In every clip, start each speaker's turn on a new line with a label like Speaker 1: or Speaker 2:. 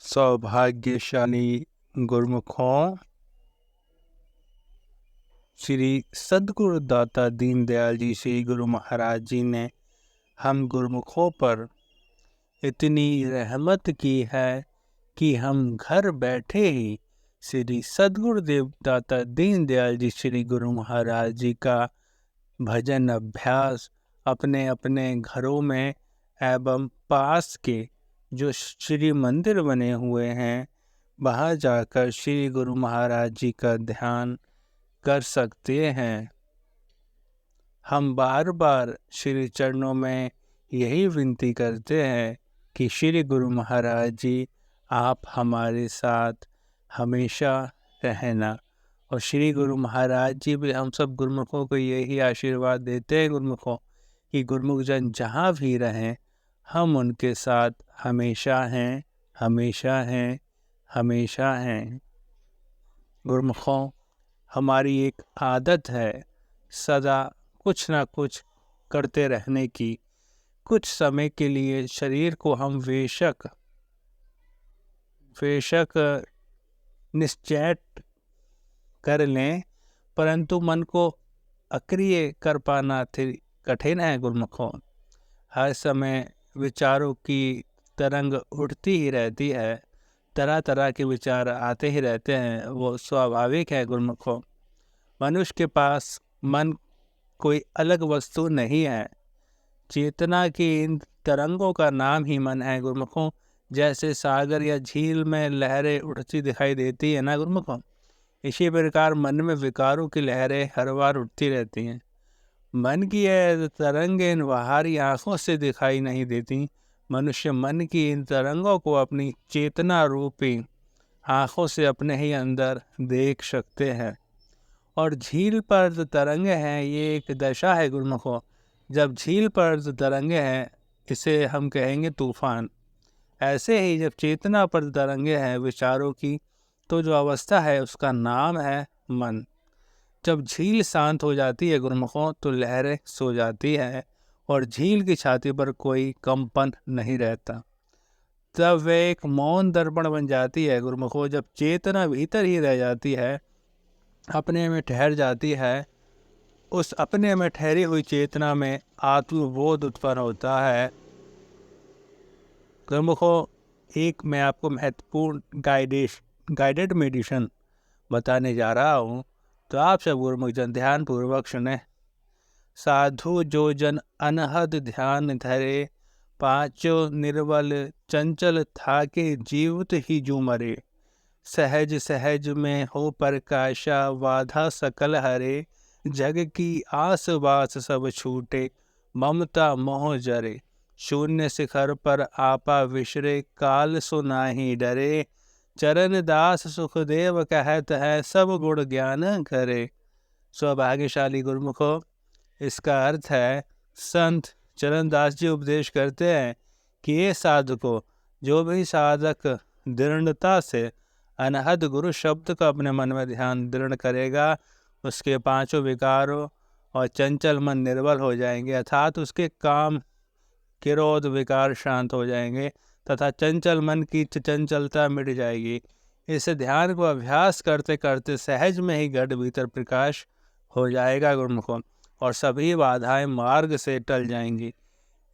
Speaker 1: सौभाग्यशाली गुरुमुखों, श्री सद्गुरु दाता दीनदयाल जी श्री गुरु महाराज जी ने हम गुरुमुखों पर इतनी रहमत की है कि हम घर बैठे ही श्री सद्गुरुदेव दाता दीनदयाल जी श्री गुरु महाराज जी का भजन अभ्यास अपने अपने घरों में एवं पास के जो श्री मंदिर बने हुए हैं वहाँ जाकर श्री गुरु महाराज जी का ध्यान कर सकते हैं। हम बार बार श्री चरणों में यही विनती करते हैं कि श्री गुरु महाराज जी आप हमारे साथ हमेशा रहना। और श्री गुरु महाराज जी भी हम सब गुरुमुखों को यही आशीर्वाद देते हैं गुरुमुखों कि गुरुमुख जन जहाँ भी रहें हम उनके साथ हमेशा हैं, हमेशा हैं, हमेशा हैं। गुरुमुखों, हमारी एक आदत है सदा कुछ ना कुछ करते रहने की। कुछ समय के लिए शरीर को हम बेशक निश्चैट कर लें, परंतु मन को अक्रिय कर पाना कठिन है गुरुमुखों। हर समय विचारों की तरंग उठती ही रहती है, तरह तरह के विचार आते ही रहते हैं, वो स्वाभाविक है गुरुमुखों। मनुष्य के पास मन कोई अलग वस्तु नहीं है, चेतना की इन तरंगों का नाम ही मन है गुरुमुखों। जैसे सागर या झील में लहरें उठती दिखाई देती है ना गुरुमुखों, इसी प्रकार मन में विकारों की लहरें हर बार उठती रहती हैं। मन की यह तरंगें इन बाहरी आँखों से दिखाई नहीं देती। मनुष्य मन की इन तरंगों को अपनी चेतना रूपी आँखों से अपने ही अंदर देख सकते हैं। और झील पर जो तरंगे हैं ये एक दशा है गुरुमुखों। जब झील पर जो तरंगे हैं इसे हम कहेंगे तूफान। ऐसे ही जब चेतना पर तरंगे हैं विचारों की तो जो अवस्था है उसका नाम है मन। जब झील शांत हो जाती है गुरुमुखों तो लहरें सो जाती है और झील की छाती पर कोई कंपन नहीं रहता। तब वे एक मौन दर्पण बन जाती है गुरुमुखों। जब चेतना भीतर ही रह जाती है, अपने में ठहर जाती है, उस अपने में ठहरी हुई चेतना में आत्मबोध उत्पन्न होता है गुरुमुखों। एक मैं आपको महत्वपूर्ण गाइडेड मेडिटेशन बताने जा रहा हूँ, तो आप सब गुरुमुख जन ध्यान पूर्वक सुने। साधु जो जन अनहद ध्यान धरे, पांचों निर्बल चंचल था के जीवित ही जू मरे। सहज सहज में हो प्रकाशा बाधा सकल हरे, जग की आस बास सब छूटे ममता मोह जरे। शून्य शिखर पर आपा विश्रे काल सो नाही डरे, चरण दास सुखदेव कहत है सब गुण ज्ञान करे। सौभाग्यशाली गुरुमुखों, इसका अर्थ है संत चरणदास जी उपदेश करते हैं कि ये साधको जो भी साधक दृढ़ता से अनहद गुरु शब्द का अपने मन में ध्यान दृढ़ करेगा उसके पांचों विकारों और चंचल मन निर्बल हो जाएंगे, अर्थात उसके काम क्रोध विकार शांत हो जाएंगे तथा चंचल मन की चंचलता मिट जाएगी। इस ध्यान को अभ्यास करते करते सहज में ही गढ़ भीतर प्रकाश हो जाएगा गुरुमुखों और सभी बाधाएं मार्ग से टल जाएंगी।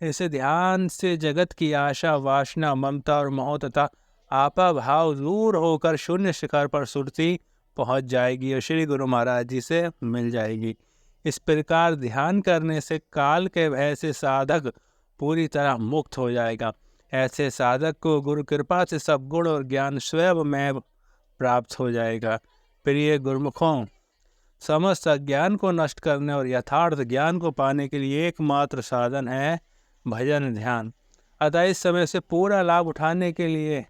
Speaker 1: इस ध्यान से जगत की आशा वासना ममता और मोह तथा आपा भाव दूर होकर शून्य शिखर पर सुरती पहुंच जाएगी और श्री गुरु महाराज जी से मिल जाएगी। इस प्रकार ध्यान करने से काल के भय से साधक पूरी तरह मुक्त हो जाएगा। ऐसे साधक को गुरु कृपा से सब गुण और ज्ञान स्वयं में प्राप्त हो जाएगा। प्रिय गुरुमुखों, समस्त अज्ञान को नष्ट करने और यथार्थ ज्ञान को पाने के लिए एकमात्र साधन है भजन ध्यान। अतः इस समय से पूरा लाभ उठाने के लिए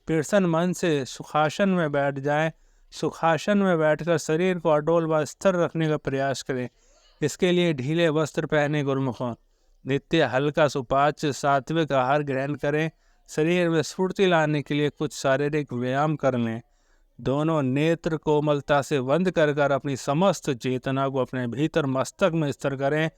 Speaker 1: प्रसन्न मन से सुखासन में बैठ जाएं। सुखासन में बैठकर शरीर को अडोल व स्थिर रखने का प्रयास करें। इसके लिए ढीले वस्त्र पहने गुरुमुखों, नित्य हल्का सुपाच्य सात्विक आहार ग्रहण करें। शरीर में स्फूर्ति लाने के लिए कुछ शारीरिक व्यायाम कर लें। दोनों नेत्र कोमलता से बंद कर अपनी समस्त चेतना को अपने भीतर मस्तक में स्थिर करें।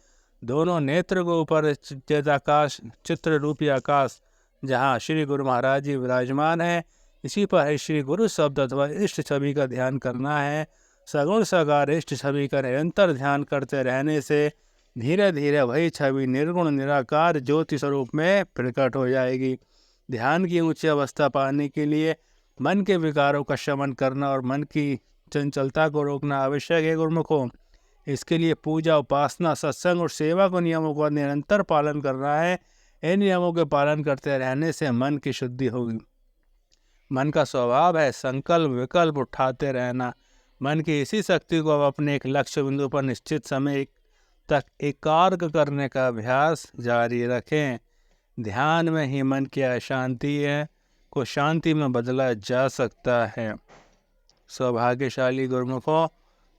Speaker 1: दोनों नेत्र को ऊपर चिदाकाश चित्र रूपी आकाश जहाँ श्री गुरु महाराज जी विराजमान हैं, इसी पर ही श्री गुरु शब्द अथवा इष्ट छवि का ध्यान करना है। सगुण साकार इष्ट छवि का निरंतर ध्यान करते रहने से धीरे धीरे वही छवि निर्गुण निराकार ज्योति स्वरूप में प्रकट हो जाएगी। ध्यान की ऊंची अवस्था पाने के लिए मन के विकारों का शमन करना और मन की चंचलता को रोकना आवश्यक है गुरुमुखों। इसके लिए पूजा, उपासना, सत्संग और सेवा को नियमों का निरंतर पालन करना है। इन नियमों के पालन करते रहने से मन की शुद्धि होगी। मन का स्वभाव है संकल्प विकल्प उठाते रहना। मन की इसी शक्ति को अब अपने एक लक्ष्य बिंदु पर निश्चित समय तक एकाग्र करने का अभ्यास जारी रखें। ध्यान में ही मन की अशांति है को शांति में बदला जा सकता है। सौभाग्यशाली गुरुमुखों,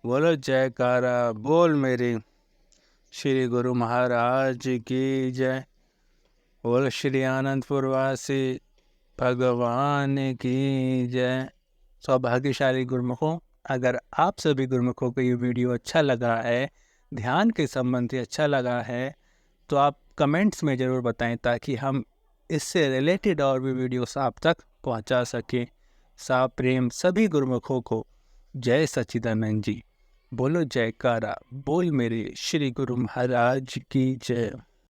Speaker 1: बोलो जयकारा, बोल मेरी श्री गुरु महाराज की जय। बोल श्री आनंदपुर वासी भगवान की जय। सौभाग्यशाली गुरुमुखों, अगर आप सभी गुरुमुखों को ये वीडियो अच्छा लगा है, ध्यान के संबंधी अच्छा लगा है, तो आप कमेंट्स में ज़रूर बताएं ताकि हम इससे रिलेटेड और भी वीडियोस आप तक पहुंचा सकें। सा प्रेम सभी गुरुमुखों को। जय सच्चिदानंद जी। बोलो जयकारा, बोल मेरे श्री गुरु महाराज की जय।